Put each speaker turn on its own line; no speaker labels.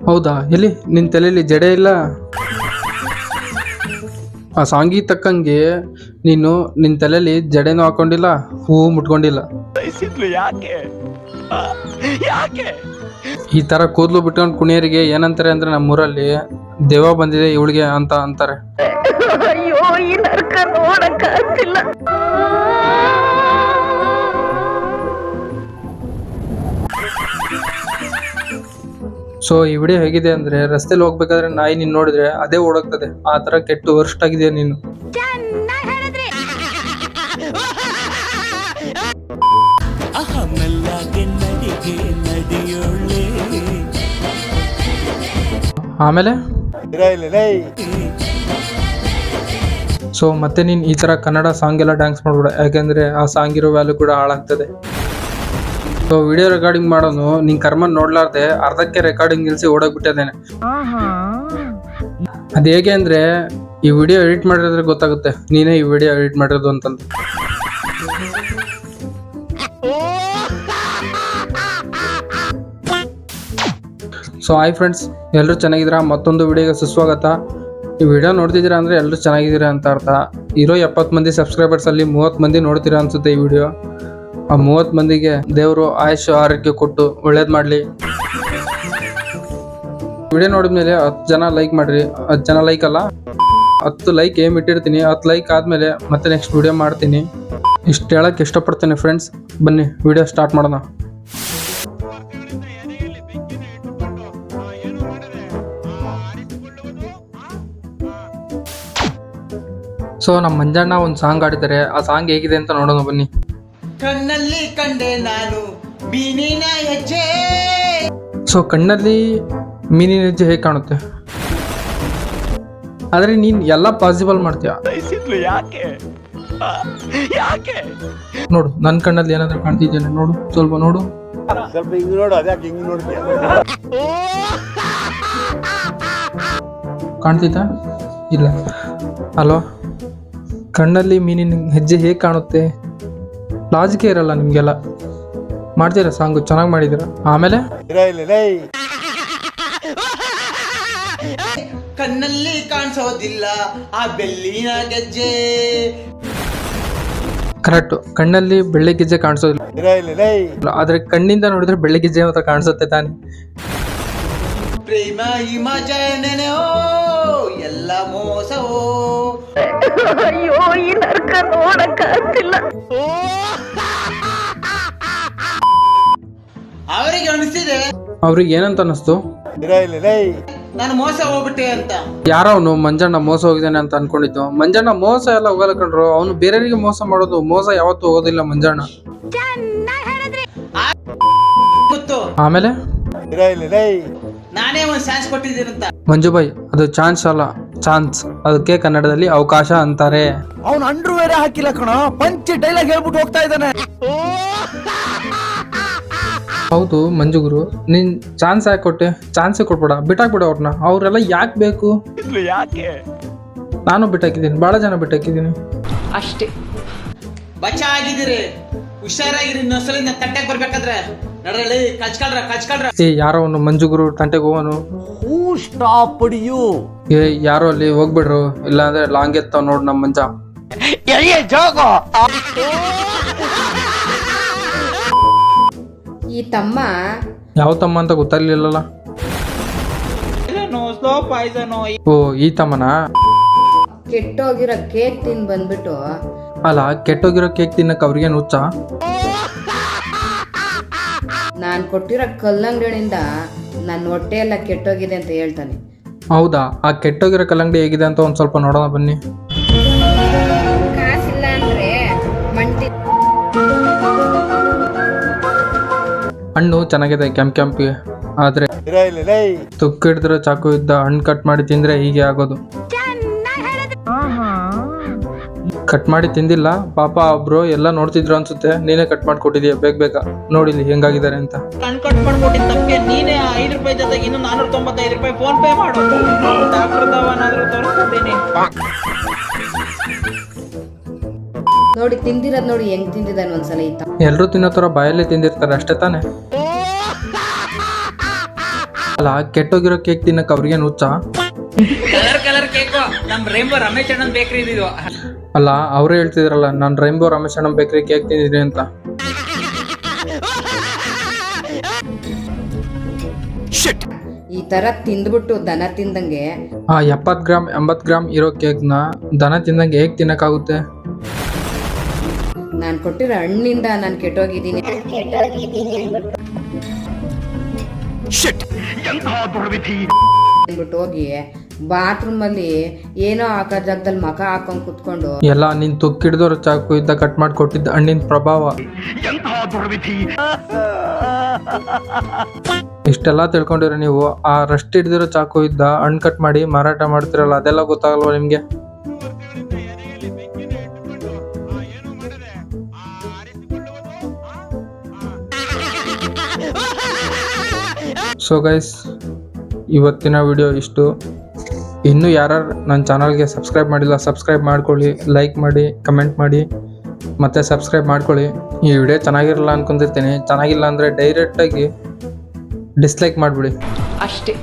ಹೌದಾ, ಎಲ್ಲಿ ನಿನ್ ತಲೆಯಲ್ಲಿ ಜಡೆ ಇಲ್ಲ? ಆ ಸಾಂಗಿ ತಕ್ಕಂಗೆ ನೀನು ನಿನ್ ತಲೆಯಲ್ಲಿ ಜಡೆನೂ ಹಾಕೊಂಡಿಲ್ಲ, ಹೂವು ಮುಟ್ಕೊಂಡಿಲ್ಲ. ಈ ತರ ಕೂದಲು ಬಿಟ್ಕೊಂಡು ಕುಣಿಯರಿಗೆ ಏನಂತಾರೆ ಅಂದ್ರೆ ನಮ್ಮೂರಲ್ಲಿ ದೇವ ಬಂದಿದೆ ಇವಳಿಗೆ ಅಂತ ಅಂತಾರೆ. ಸೊ ಈ ವಿಡಿಯೋ ಹೇಗಿದೆ ಅಂದ್ರೆ, ರಸ್ತೆಲಿ ಹೋಗ್ಬೇಕಾದ್ರೆ ನಾಯಿ ನೀನ್ ನೋಡಿದ್ರೆ ಅದೇ ಓಡೋಗ್ತದೆ, ಆ ತರ ಕೆಟ್ಟು ವರ್ಸ್ಟ್ ಆಗಿದೆ ನೀನು. ಆಮೇಲೆ ಸೊ ಮತ್ತೆ ನೀನ್ ಈ ತರ ಕನ್ನಡ ಸಾಂಗ್ ಎಲ್ಲ ಡ್ಯಾನ್ಸ್ ಮಾಡ್ಬೇಡ, ಯಾಕೆಂದ್ರೆ ಆ ಸಾಂಗ್ ಇರೋ ವ್ಯಾಲ್ಯೂ ಕೂಡ ಹಾಳಾಗ್ತದೆ. ಸೊ ವಿಡಿಯೋ ರೆಕಾರ್ಡಿಂಗ್ ಮಾಡೋನು ನಿನ್ ಕರ್ಮನ್ ನೋಡ್ಲಾರ್ದೆ ಅರ್ಧಕ್ಕೆ ರೆಕಾರ್ಡಿಂಗ್ ನಿಲ್ಸಿ ಓಡೋಗ್ಬಿಟ್ಟಿದ್ದೇನೆ. ಅದ್ ಹೇಗೆ ಅಂದ್ರೆ, ಈ ವಿಡಿಯೋ ಎಡಿಟ್ ಮಾಡಿದ್ರೆ ಗೊತ್ತಾಗುತ್ತೆ ನೀನೇ ಈ ವಿಡಿಯೋ ಎಡಿಟ್ ಮಾಡಿರೋದು ಅಂತಂದು. ಸೊ ಹಾಯ್ ಫ್ರೆಂಡ್ಸ್, ಎಲ್ಲರೂ ಚೆನ್ನಾಗಿದ್ದೀರಾ? ಮತ್ತೊಂದು ವಿಡಿಯೋಗೆ ಸುಸ್ವಾಗತ. ಈ ವಿಡಿಯೋ ನೋಡ್ತಿದ್ದೀರಾ ಅಂದರೆ ಎಲ್ಲರೂ ಚೆನ್ನಾಗಿದ್ದೀರಾ ಅಂತ ಅರ್ಥ. ಇರೋ 70 ಮಂದಿ ಸಬ್ಸ್ಕ್ರೈಬರ್ಸಲ್ಲಿ 30 ಮಂದಿ ನೋಡ್ತೀರಾ ಅನ್ಸುತ್ತೆ ಈ ವಿಡಿಯೋ. ಆ 30 ಮಂದಿಗೆ ದೇವರು ಆಯುಷ್ ಆರೋಗ್ಯ ಕೊಟ್ಟು ಒಳ್ಳೇದು ಮಾಡಲಿ. ವಿಡಿಯೋ ನೋಡಿದ್ಮೇಲೆ 10 ಜನ ಲೈಕ್ ಮಾಡಿರಿ. 10 ಜನ ಲೈಕ್ ಅಲ್ಲ, 10 ಲೈಕ್ ಏಮ್ ಇಟ್ಟಿರ್ತೀನಿ. 10 ಲೈಕ್ ಆದಮೇಲೆ ಮತ್ತೆ ನೆಕ್ಸ್ಟ್ ವಿಡಿಯೋ ಮಾಡ್ತೀನಿ. ಇಷ್ಟು ಹೇಳೋಕ್ಕೆ ಇಷ್ಟಪಡ್ತೀನಿ ಫ್ರೆಂಡ್ಸ್. ಬನ್ನಿ ವಿಡಿಯೋ ಸ್ಟಾರ್ಟ್ ಮಾಡೋಣ. ಸೊ ನಮ್ಮ ಮಂಜಣ್ಣ ಒಂದು ಸಾಂಗ್ ಆಡಿದ್ದಾರೆ. ಆ ಸಾಂಗ್ ಹೇಗಿದೆ ಅಂತ ನೋಡೋಣ ಬನ್ನಿ.
ಕಣ್ಣಲ್ಲಿ ಕಂಡೆ ನಾನು ಮೀನಿನ ಹೆಜ್ಜೆ.
ಸೊ ಕಣ್ಣಲ್ಲಿ ಮೀನಿನ ಹೆಜ್ಜೆ ಹೇಗೆ ಕಾಣುತ್ತೆ? ಆದ್ರೆ ನೀನ್ ಎಲ್ಲ ಪಾಸಿಬಲ್ ಮಾಡ್ತೀಯ. ನೋಡು, ನನ್ನ ಕಣ್ಣಲ್ಲಿ ಏನಾದ್ರೂ ಕಾಣ್ತಿದ್ದೇನೆ ನೋಡು, ಸ್ವಲ್ಪ ನೋಡು. ಕಾಣ್ತಿದ್ದ? ಇಲ್ಲ. ಹಲೋ, ಕಣ್ಣಲ್ಲಿ ಮೀನಿನ ಹೆಜ್ಜೆ ಹೇಗೆ ಕಾಣುತ್ತೆ? ಲಾಜಿಕೆ ಇರಲ್ಲ ನಿಮ್ಗೆಲ್ಲ. ಮಾಡ್ತೀರಾ ಸಾಂಗು, ಚೆನ್ನಾಗಿ ಮಾಡಿದ್ದೀರಾ. ಆಮೇಲೆ
ಕಣ್ಣಲ್ಲಿ ಕಾಣಿಸೋದಿಲ್ಲ ಆ ಬೆಳ್ಳಿನ ಗೆಜ್ಜೆ.
ಕರೆಕ್ಟ್, ಕಣ್ಣಲ್ಲಿ ಬೆಳ್ಳಿ ಗೆಜ್ಜೆ ಕಾಣಿಸೋದಿಲ್ಲ, ಆದ್ರೆ ಕಣ್ಣಿಂದ ನೋಡಿದ್ರೆ ಬೆಳ್ಳಿ ಗೆಜ್ಜೆ ಮಾತ್ರ ಕಾಣಿಸುತ್ತೆ ತಾನೆ.
ಪ್ರೇಮ ಹಿಮಾಚನೆನೋ ಎಲ್ಲ ಮೋಸವೋ.
ಅಯ್ಯೋ, ಈ ನರ್ಕ ನೋಡಕ್ಕಾಗ್ತಿಲ್ಲ.
ಅವರಿಗೆ ಅನಿಸಿದೆ.
ಅವ್ರಿಗೆ ಏನಂತ ಅನಿಸ್ತು?
ನಾನು ಮೋಸ ಹೋಗ್ಬಿಟ್ಟೆ ಅಂತ.
ಯಾರೋ ಅವನು ಮಂಜಣ್ಣ ಮೋಸ ಹೋಗಿದ್ದಾನೆ ಅಂತ ಅನ್ಕೊಂಡಿದ್ದು. ಮಂಜಣ್ಣ ಮೋಸ ಎಲ್ಲ ಹೋಗಲ್ಲ ಕಣ್ರು, ಅವನು ಬೇರೆಯವರಿಗೆ ಮೋಸ ಮಾಡೋದು. ಮೋಸ ಯಾವತ್ತೂ ಹೋಗೋದಿಲ್ಲ ಮಂಜಣ್ಣ. ಆಮೇಲೆ
ನಾನೇ ಒಂದು ಚಾನ್ಸ್ ಕೊಟ್ಟಿದ್ದೀನಂತ.
ಮಂಜುಬಾಯಿ, ಅದು ಚಾನ್ಸ್ ಅಲ್ಲ, ಚಾನ್ಸ್. ಅದಕ್ಕೆ ಕನ್ನಡದಲ್ಲಿ ಅವಕಾಶ ಅಂತಾರೆ.
ಅವನು ಅಂಡ್ರು ಬೇರೆ ಹಾಕಿಲ್ಲ ಕಣ, ಪಂಚ್ ಡೈಲಾಗ್ ಹೇಳ್ಬಿಟ್ಟು ಹೋಗ್ತಾ ಇದ್ದಾನೆ.
ಹೌದು ಮಂಜುಗುರು, ನೀನ್ ಚಾನ್ಸ್ ಯಾಕೆ ಕೊಟ್ಟೆ? ಚಾನ್ಸೇ ಕೊಡ್ಬೇಡ, ಬಿಟ್ಟಾಕ್ಬಿಡ ಅವ್ರನ್ನ. ಅವ್ರೆಲ್ಲ ಯಾಕೆ ಬೇಕು? ನಾನು ಬಿಟ್ಟಾಕಿದ್ದೀನಿ, ಬಹಳ ಜನ ಬಿಟ್ಟಾಕಿದ್ದೀನಿ
ಅಷ್ಟೇ.
ಬಚ್ಚ ಆಗಿದ್ದೀರಿ, ಹುಷಾರಾಗಿರಿ. ಇನ್ನೊಂದ್ಸಲ ತಂಟೆಗೆ ಬರ್ಬೇಕಾದ್ರೆ ನಡ್ರಲ್ಲಿ ಕಚ್ಕಳ್ರ.
ಏ ಯಾರೋ ಅವನು ಮಂಜುಗುರು ತಂಟೆಗೆ ಹೋಗೋನು. ಏ ಯಾರೋ ಅಲ್ಲಿ ಹೋಗ್ಬಿಡ್ರು, ಇಲ್ಲ ಅಂದ್ರೆ ಲಾಂಗ್ ಎತ್ತಾವ್ ನೋಡ್ ನಮ್ ಮಂಜ.
ಈ ತಮ್ಮ
ಯಾವ ತಮ್ಮ ಅಂತ ಗೊತ್ತಾಗ್ಲಿಲ್ಲಲ್ಲ. ಓ ಈ ತಮ್ಮನ?
ಕೆಟ್ಟೋಗಿರೋ ಕೇಕ್ ತಿಂದು ಬಂದ್ಬಿಟ್ಟು.
ಅಲ್ಲ, ಕೆಟ್ಟೋಗಿರೋ ಕೇಕ್ ತಿನ್ನಕ್ ಅವ್ರಿಗೇನು ಹುಚ್ಚ?
ನಾನು ಕೊಟ್ಟಿರೋ ಕಲ್ಲಂಗಡಿಯಿಂದ ನನ್ನ ಹೊಟ್ಟೆ ಎಲ್ಲ ಕೆಟ್ಟೋಗಿದೆ ಅಂತ ಹೇಳ್ತಾನೆ.
ಹೌದಾ? ಆ ಕೆಟ್ಟೋಗಿರೋ ಕಲ್ಲಂಗಡಿ ಹೇಗಿದೆ ಅಂತ ಒಂದ್ ಸ್ವಲ್ಪ ನೋಡೋಣ ಬನ್ನಿ.
ಕಾಸಿಲ್ಲ ಅಂದ್ರೆ ಮಂಟಿ.
ಹಣ್ಣು ಚೆನ್ನಾಗಿದೆ, ಕೆಂಪಿಗೆ. ಆದ್ರೆ ತುಕ್ಕು ಹಿಡಿದಿರೋ ಚಾಕು ಇದ್ದ ಹಣ್ಣು ಕಟ್ ಮಾಡಿ ತಿಂದ್ರೆ ಹೀಗೆ ಆಗೋದು. ಕಟ್ ಮಾಡಿ ತಿಂದಿಲ್ಲ ಪಾಪ, ಒಬ್ರು ಎಲ್ಲ ನೋಡ್ತಿದ್ರು ಅನ್ಸುತ್ತೆ. ನೀನೇ ಕಟ್ ಮಾಡಿ ಕೊಟ್ಟಿದೀಯ, ಬೇಗ ನೋಡಿಲಿ ಹೆಂಗಾಗಿದ್ದಾರೆ ಅಂತ.
ಕಟ್ ಮಾಡ್ಕೊಟ್ಟಿದ್ದ ತಪ್ಪಿಗೆ ನೀನೇ 5 ರೂಪಾಯಿ ಜೊತೆಗೆ ಇನ್ನು 495 ರೂಪಾಯಿ ಫೋನ್ ಪೇ ಮಾಡು. ಡಾಕ್ಟರ್ದವನಾದ್ರೂ ತೋರಿಸ್ಕೊತೀನಿ.
ನೋಡಿ ತಿಂದಿರೋದ್ ನೋಡಿ ಹೆಂಗ್ ತಿಂದಿದ್ದಾನೆ ಒಂದ್ಸಲ.
ಎಲ್ರು ತಿನ್ನೋ ತರ ಬಾಯಲ್ಲೇ ತಿಂದಿರ್ತಾರೆ ಅಷ್ಟೇ ತಾನೆ. ಅಲ್ಲ ಕೆಟ್ಟೋಗಿರೋ ಕೇಕ್ ತಿನ್ನಕ್ಕೆ ಅವ್ರಿಗೆ ಹುಚ್ಚ?
ಕಲರ್ ಕೇಕು ನಮ್ ರೇಂಬೋ ರಮೇಶ್ ಅಣ್ಣನ್ ಬೇಕ್ರಿ ಇದು.
ಅಲ್ಲ ಅವರೇ ಹೇಳ್ತಿದ್ರಲ್ಲ ನಾನು ರೈಂಬೋ ರಮೇಶ್ ಅಣ್ಣ ಬೇಕ್ರಿ ಕೇಕ್ ತಿಂದಿದ್ದೀನಿ ಅಂತ.
ಈ ತರ ತಿಂದ್ಬಿಟ್ಟು ದನ ತಿಂದಂಗೆ
ಆ 70 ಗ್ರಾಮ್ 80 ಗ್ರಾಮ್ ಇರೋ ಕೇಕ್ನ ದನ ತಿಂದಂಗೆ ಹೇಗೆ ತಿನ್ನಕ್ಕಾಗುತ್ತೆ?
ನಾನು ಕೊಟ್ಟಿರೋ ಹಣ್ಣಿಂದ ನಾನು ಕೆಟ್ಟೋಗಿದ್ದೀನಿ ಅಂದ್ಬಿಟ್ಟು ಹೋಗಿ ಬಾತ್ರೂಮಲ್ಲಿ ಏನೋ ಹಾಕೋ ಜಾಗದಲ್ಲಿ ಮಕ ಹಾಕೊಂಡ್ ಕುತ್ಕೊಂಡು
ಎಲ್ಲ ನೀನ್ ತುಕ್ಕಿಡ್ದೋರ ಚಾಕು ಇದ್ದ ಕಟ್ ಮಾಡಿ ಕೊಟ್ಟಿದ್ದ ಹಣ್ಣಿನ ಪ್ರಭಾವ. ಇಷ್ಟೆಲ್ಲ ತಿಳ್ಕೊಂಡಿರೋ ನೀವು ಆ ರಸ್ಟ್ ಹಿಡ್ದಿರೋ ಚಾಕು ಇದ್ದ ಹಣ್ಣು ಕಟ್ ಮಾಡಿ ಮಾರಾಟ ಮಾಡ್ತಿರಲ್ಲ, ಅದೆಲ್ಲ ಗೊತ್ತಾಗಲ್ವಾ ನಿಮ್ಗೆ? ಸೊ ಗೈಸ್, ಇವತ್ತಿನ ವಿಡಿಯೋ ಇಷ್ಟು. ಇನ್ನೂ ಯಾರು ನನ್ನ ಚಾನಲ್ಗೆ ಸಬ್ಸ್ಕ್ರೈಬ್ ಮಾಡಿಲ್ಲ ಸಬ್ಸ್ಕ್ರೈಬ್ ಮಾಡ್ಕೊಳ್ಳಿ, ಲೈಕ್ ಮಾಡಿ, ಕಮೆಂಟ್ ಮಾಡಿ, ಮತ್ತು ಸಬ್ಸ್ಕ್ರೈಬ್ ಮಾಡ್ಕೊಳ್ಳಿ. ಈ ವಿಡಿಯೋ ಚೆನ್ನಾಗಿರಲ್ಲ ಅನ್ಕೊಂಡಿರ್ತೀನಿ. ಚೆನ್ನಾಗಿಲ್ಲ ಅಂದರೆ ಡೈರೆಕ್ಟಾಗಿ ಡಿಸ್ಲೈಕ್ ಮಾಡಿಬಿಡಿ
ಅಷ್ಟೇ.